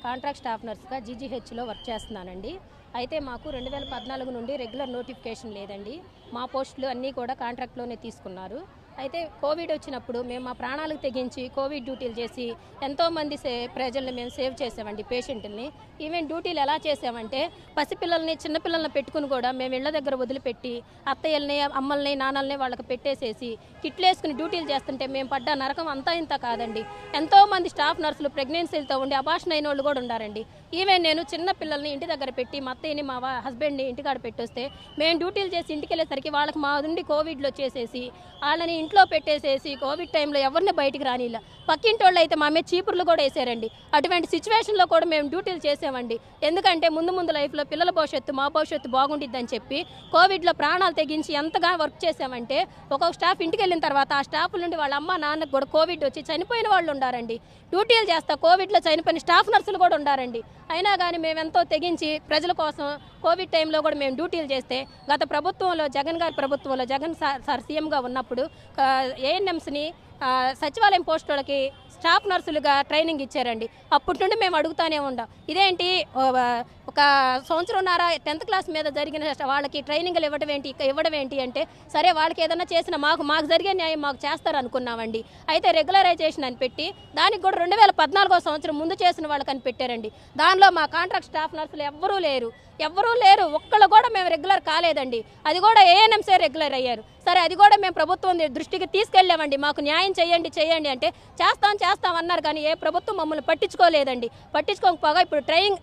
Contract staff నర్స్గా జీజీహెచ్లో work చేస్తున్నానండి. అయితే మాకు 2014 నుండి రెగ్యులర్ నోటిఫికేషన్ లేదండి. మా పోస్టులు అన్నీ కూడా కాంట్రాక్ట్లోనే తీసుకున్నారు. అయితే కోవిడ్ వచ్చినప్పుడు మేము మా ప్రాణాలకు తెగించి కోవిడ్ డ్యూటీలు చేసి ఎంతోమంది ప్రజల్ని మేము సేవ్ చేసామండి, పేషెంట్ని. ఈవెన్ డ్యూటీలు ఎలా చేసామంటే పసిపిల్లల్ని చిన్నపిల్లల్ని పెట్టుకుని కూడా మేము ఇళ్ల దగ్గర వదిలిపెట్టి అత్తయ్యల్ని అమ్మల్ని నాన్నల్ని వాళ్ళకి పెట్టేసేసి కిట్లు వేసుకుని డ్యూటీలు చేస్తుంటే మేము పడ్డ నరకం అంతా ఇంత కాదండి. ఎంతోమంది స్టాఫ్ నర్సులు ప్రెగ్నెన్సీలతో ఉండి అబార్షన్ అయిన వాళ్ళు కూడా ఉన్నారండి. ఈవెన్ నేను చిన్న పిల్లల్ని ఇంటి దగ్గర పెట్టి మా అత్తయ్యని మా హస్బెండ్ని ఇంటికాడ పెట్టొస్తే మేము డ్యూటీలు చేసి ఇంటికి వెళ్ళేసరికి వాళ్ళకి మా నుండి కోవిడ్లో వచ్చేసేసి వాళ్ళని ఇంట్లో పెట్టేసేసి కోవిడ్ టైంలో ఎవరిని బయటికి రానిలా. పక్కింటి వాళ్ళు అయితే మా మీద చీపుర్లు కూడా వేసారండి. అటువంటి సిచ్యువేషన్లో కూడా మేము డ్యూటీలు చేసామండి. ఎందుకంటే ముందు లైఫ్లో పిల్లల భవిష్యత్తు మా భవిష్యత్తు బాగుండిద్దని చెప్పి కోవిడ్లో ప్రాణాలు తెగించి ఎంతగా వర్క్ చేసామంటే ఒక్కొక్క స్టాఫ్ ఇంటికి వెళ్ళిన తర్వాత ఆ స్టాఫ్ నుండి వాళ్ళ అమ్మ నాన్నకు కూడా కోవిడ్ వచ్చి చనిపోయిన వాళ్ళు ఉండారండి. డ్యూటీలు చేస్తా కోవిడ్లో చనిపోయిన స్టాఫ్ నర్సులు కూడా ఉండారండి. అయినా కానీ మేమెంతో తెగించి ప్రజల కోసం కోవిడ్ టైంలో కూడా మేము డ్యూటీలు చేస్తే గత ప్రభుత్వంలో జగన్ గారి ప్రభుత్వంలో జగన్ సార్ సీఎంగా ఉన్నప్పుడు ఏఎన్ఎంస్ని సచివాలయం పోస్టులకి స్టాఫ్ నర్సులుగా ట్రైనింగ్ ఇచ్చారండి. అప్పటి నుండి మేము అడుగుతానే ఉన్నాం, ఇదేంటి ఒక సంవత్సరంన్నర 10th క్లాస్ మీద జరిగిన వాళ్ళకి ట్రైనింగ్లు ఇవ్వడం ఏంటి అంటే సరే వాళ్ళకి ఏదైనా చేసిన మాకు జరిగే న్యాయం మాకు చేస్తారు అనుకున్నామండి. అయితే రెగ్యులరైజేషన్ అని పెట్టి దానికి కూడా 2014 సంవత్సరం ముందు చేసిన వాళ్ళకని పెట్టారండి. దానిలో మా కాంట్రాక్ట్ స్టాఫ్ నర్సులు ఎవ్వరూ లేరు. ఒక్కళ్ళు కూడా మేము రెగ్యులర్ కాలేదండి. అది కూడా ఏఎన్ఎంసే రెగ్యులర్ అయ్యారు. సరే అది కూడా మేము ప్రభుత్వం దృష్టికి తీసుకెళ్ళామండి. మాకు న్యాయం చేయండి అంటే చేస్తాం అన్నారు. కానీ ఏ ప్రభుత్వం మమ్మల్ని పట్టించుకోలేదండి. పట్టించుకోకపోగా ఇప్పుడు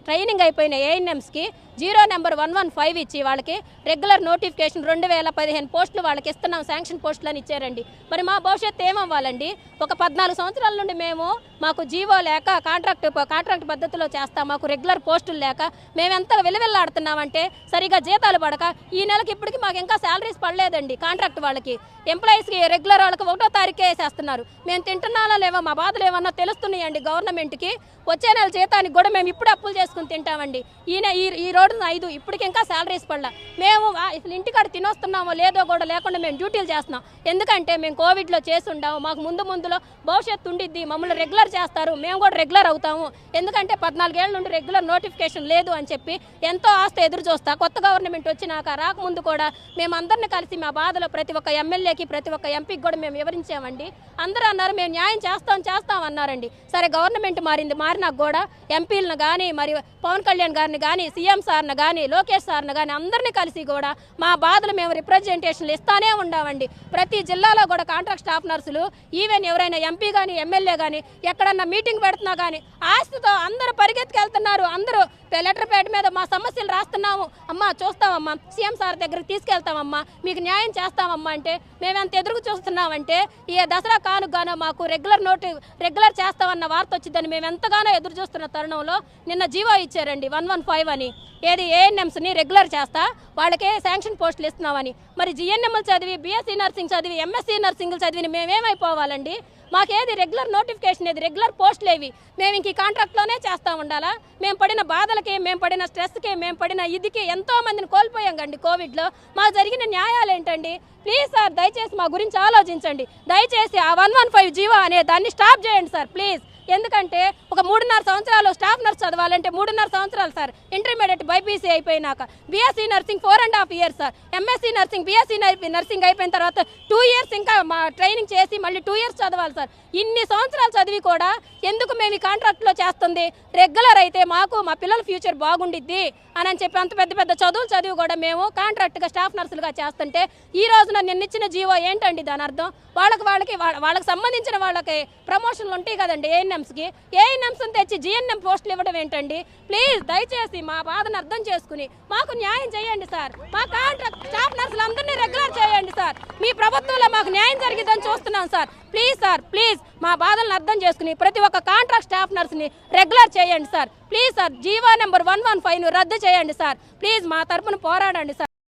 ట్రైనింగ్ అయిపోయిన ఏఎన్ఎంస్కి 0 నెంబర్ 115 ఇచ్చి వాళ్ళకి రెగ్యులర్ నోటిఫికేషన్ 2015 పోస్టులు వాళ్ళకి ఇస్తున్నాం, శాంక్షన్ పోస్టులు అని ఇచ్చారండి. మరి మా భవిష్యత్తు ఏమవ్వాలండి? ఒక 14 సంవత్సరాల నుండి మాకు జీవో లేక కాంట్రాక్ట్ పద్ధతిలో చేస్తాం, మాకు రెగ్యులర్ పోస్టులు లేక మేము ఎంత విలువెల్లాడుతున్నామంటే సరిగా జీతాలు పడక ఈ నెలకి ఇప్పటికి మాకు ఇంకా శాలరీస్ పడలేదండి. కాంట్రాక్ట్ వాళ్ళకి ఎంప్లాయీస్కి రెగ్యులర్ వాళ్ళకి 1వ తారీఖే వేసేస్తున్నారు. మేము తింటున్నాలో లేవో మా బాధలు ఏమన్నా తెలుస్తున్నాయండి గవర్నమెంట్కి. వచ్చే నెల జీతానికి కూడా మేము ఇప్పుడు అప్పులు చేసుకుని తింటామండి. ఈ రోజున 5 ఇప్పటికి ఇంకా శాలరీస్ పడలా. మేము అసలు ఇంటికాడ తినొస్తున్నామో లేదో కూడా లేకుండా మేము డ్యూటీలు చేస్తున్నాం. ఎందుకంటే మేము కోవిడ్లో చేసి ఉండాము, మాకు ముందులో భవిష్యత్తు ఉండిద్ది, మమ్మల్ని రెగ్యులర్ చేస్తారు, మేము కూడా రెగ్యులర్ అవుతాము. ఎందుకంటే 14 ఏళ్ళ నుండి రెగ్యులర్ నోటిఫికేషన్ లేదు అని చెప్పి ఎంతో ఆస్తి ఎదురు చూస్తా. కొత్త గవర్నమెంట్ వచ్చినాక రాకముందు కూడా మేము అందరిని కలిసి మా బాధలో ప్రతి ఒక్క ఎమ్మెల్యేకి ప్రతి ఒక్క ఎంపీకి కూడా మేము వివరించామండి. అందరూ అన్నారు మేము న్యాయం చేస్తాం అన్నారండి. సరే గవర్నమెంట్ మారినాక కూడా ఎంపీలను కానీ మరి పవన్ కళ్యాణ్ గారిని కానీ సీఎం సార్ని కానీ లోకేష్ సార్ని కానీ అందరినీ కలిసి కూడా మా బాధలు మేము రిప్రజెంటేషన్లు ఇస్తానే ఉండామండి. ప్రతి జిల్లాలో కూడా కాంట్రాక్ట్ స్టాఫ్ నర్సులు ఈవెన్ ఎవరైనా ఎంపీ కానీ ఎమ్మెల్యే కానీ ఎక్కడన్నా మీటింగ్ పెడుతున్నా కానీ ఆస్తితో అందరూ పరిగెత్తుకెళ్తున్నారు. అందరూ లెటర్ ప్యాడ్ మీద మా సమస్యలు రాస్తున్నాము, అమ్మా చూస్తామమ్మా, సీఎం సార్ దగ్గరికి తీసుకెళ్తామమ్మా, మీకు న్యాయం చేస్తామమ్మా అంటే మేము ఎంత ఎదురు చూస్తున్నామంటే ఈ దసరా కానుగానో మాకు రెగ్యులర్ చేస్తామన్న వార్త వచ్చిందని మేము ఎంతగానో ఎదురు చూస్తున్న తరుణంలో నిన్న జీవో ఇచ్చారండి 115 అని. ఏది ఏఎన్ఎంస్ని రెగ్యులర్ చేస్తా వాళ్ళకే శాంక్షన్ పోస్టులు ఇస్తున్నామని. మరి జిఎన్ఎంలు చదివి బీఎస్సీ నర్సింగ్ చదివి ఎంఎస్సీ నర్సింగ్లు చదివి మేమేమైపోవాలండి? మాకేది రెగ్యులర్ నోటిఫికేషన్ ఏది రెగ్యులర్ పోస్టులు ఏవి? మేము ఇంక ఈ కాంట్రాక్ట్లోనే చేస్తూ ఉండాలా? మేము పడిన బాధలకి, మేము పడిన స్ట్రెస్కి, మేము పడిన ఇదికి ఎంతో మందిని కోల్పోయాం కండి కోవిడ్లో. మాకు జరిగిన న్యాయాలు ఏంటండి? ప్లీజ్ సార్ దయచేసి మా గురించి ఆలోచించండి. దయచేసి ఆ 115 జీవో అనే దాన్ని స్టాప్ చేయండి సార్ ప్లీజ్. ఎందుకంటే ఒక 3.5 సంవత్సరాలు స్టాఫ్ నర్స్ చదవాలంటే 3.5 సంవత్సరాలు సార్. ఇంటర్మీడియట్ బైపీసీ అయిపోయినాక BSc nursing 4.5 years sir. MSc nursing BSc nursing అయిపోయిన తర్వాత 2 years ఇంకా మా ట్రైనింగ్ చేసి మళ్ళీ 2 years చదవాలి సార్. ఇన్ని సంవత్సరాలు చదివి కూడా ఎందుకు మేము ఈ కాంట్రాక్ట్లో చేస్తుంది? రెగ్యులర్ అయితే మాకు మా పిల్లల ఫ్యూచర్ బాగుండిద్ది అని చెప్పి అంత పెద్ద చదువులు చదివి కూడా మేము కాంట్రాక్ట్గా స్టాఫ్ నర్సులుగా చేస్తుంటే ఈ రోజున నిన్నిచ్చిన జీవో ఏంటండి దాని అర్థం? వాళ్ళకి సంబంధించిన వాళ్ళకి ప్రమోషన్లు ఉంటాయి కదండి ఏఎన్ఎంస్ని తెచ్చి జిఎన్ఎం పోస్టులు ఇవ్వడం ఏంటండి? ప్లీజ్ దయచేసి మా బాధను అర్థం చేసుకుని మాకు న్యాయం చేయండి సార్. మా కాంట్రాక్ట్ స్టాఫ్ నర్సులు అందరినీ రెగ్యులర్ చేయండి సార్. మీ ప్రభుత్వంలో మాకు న్యాయం జరిగిద్దని చూస్తున్నాం సార్. ప్లీజ్ సార్ ప్లీజ్ మా బాధలను అర్థం చేసుకుని ప్రతి ఒక్క కాంట్రాక్ట్ స్టాఫ్ నర్స్ని రెగ్యులర్ చేయండి sir. Please sir GO number 115 రద్దు చేయండి సార్. ప్లీజ్ మా తరపున పోరాడండి సార్.